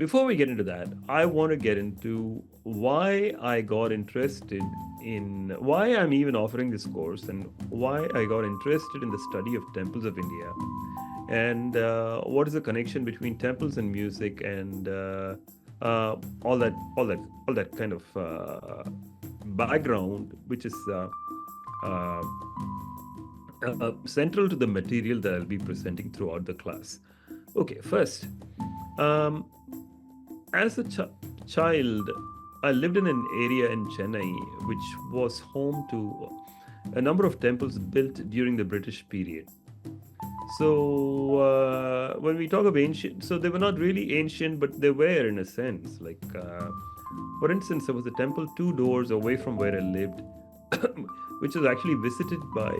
before we get into that, I want to get into why I got interested in why I'm even offering this course and why I got interested in the study of temples of India and what is the connection between temples and music and uh, all that, all that kind of background, which is uh, central to the material that I'll be presenting throughout the class. Okay, first, um, as a child, I lived in an area in Chennai which was home to a number of temples built during the British period. So when we talk of ancient, so they were not really ancient, but they were in a sense. Like, for instance, there was a temple two doors away from where I lived, which was actually visited by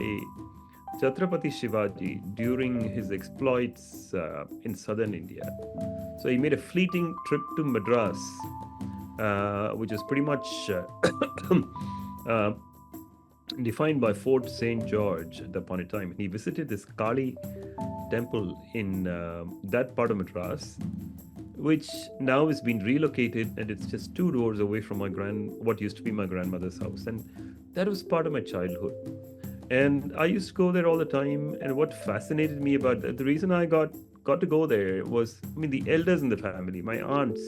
Chhatrapati Shivaji during his exploits in southern India. So he made a fleeting trip to Madras, which is pretty much uh, defined by Fort St. George at that point in time. He visited this Kali temple in that part of Madras, which now has been relocated and it's just two doors away from what used to be my grandmother's house. And that was part of my childhood. And I used to go there all the time. And what fascinated me about that, the reason I got to go there was, I mean, the elders in the family, my aunts,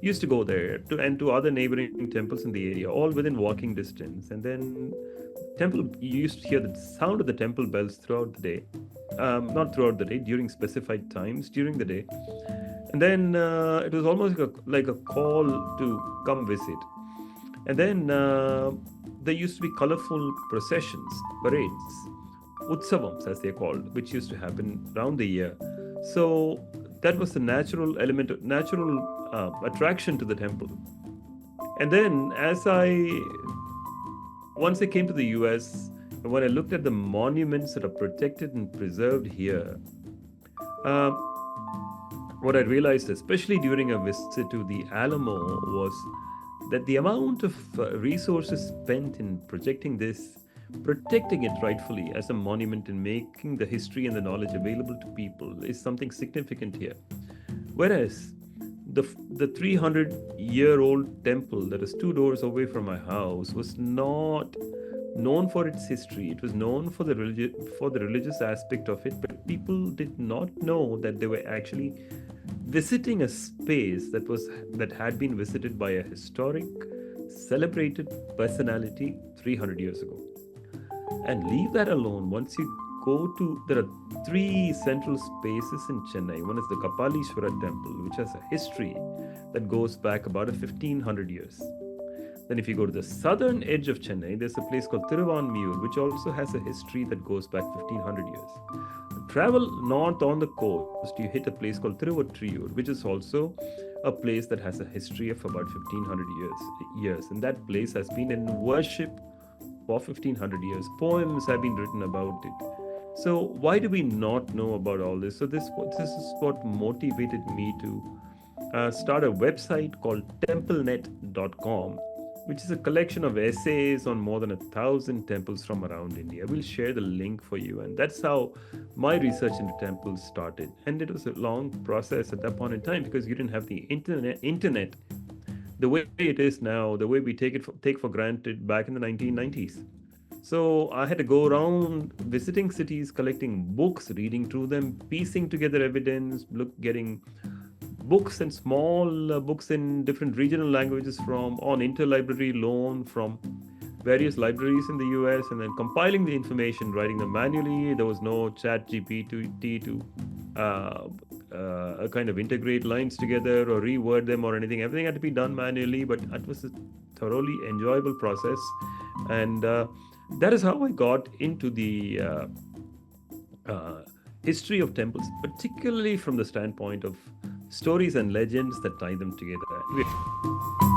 used to go there to other neighboring temples in the area, all within walking distance. And then temple, you used to hear the sound of the temple bells throughout the day, not throughout the day, during specified times during the day. And then it was almost like a call to come visit. And then there used to be colorful processions, parades, utsavams as they're called, which used to happen around the year. So that was the natural element, natural attraction to the temple. And then once I came to the US, when I looked at the monuments that are protected and preserved here, uh, what I realized, especially during a visit to the Alamo, was that the amount of resources spent in projecting this, protecting it rightfully as a monument and making the history and the knowledge available to people is something significant here. Whereas the 300-year-old temple that is two doors away from my house was not known for its history. It was known for the religious aspect of it, but people did not know that they were actually visiting a space that had been visited by a historic, celebrated personality 300 years ago. And leave that alone. Once you go to, there are three central spaces in Chennai. One is the Kapalishwara temple, which has a history that goes back about 1500 years. Then if you go to the southern edge of Chennai, there's a place called Thiruvanmiyur, which also has a history that goes back 1500 years. Travel north on the coast, you hit a place called Thiruvattriyur, which is also a place that has a history of about 1500 years. And that place has been in worship for 1500 years. Poems have been written about it. So why do we not know about all this? So this is what motivated me to start a website called templenet.com, which is a collection of essays on more than 1,000 temples from around India. We'll share the link for you. And that's how my research into temples started. And it was a long process at that point in time because you didn't have the internet the way it is now, the way we take for granted back in the 1990s. So I had to go around visiting cities, collecting books, reading through them, piecing together evidence, getting books and small books in different regional languages on interlibrary loan from various libraries in the US, and then compiling the information, writing them manually. There was no chat GPT to kind of integrate lines together or reword them or anything. Everything had to be done manually, but it was a thoroughly enjoyable process. And that is how I got into the history of temples, particularly from the standpoint of stories and legends that tie them together.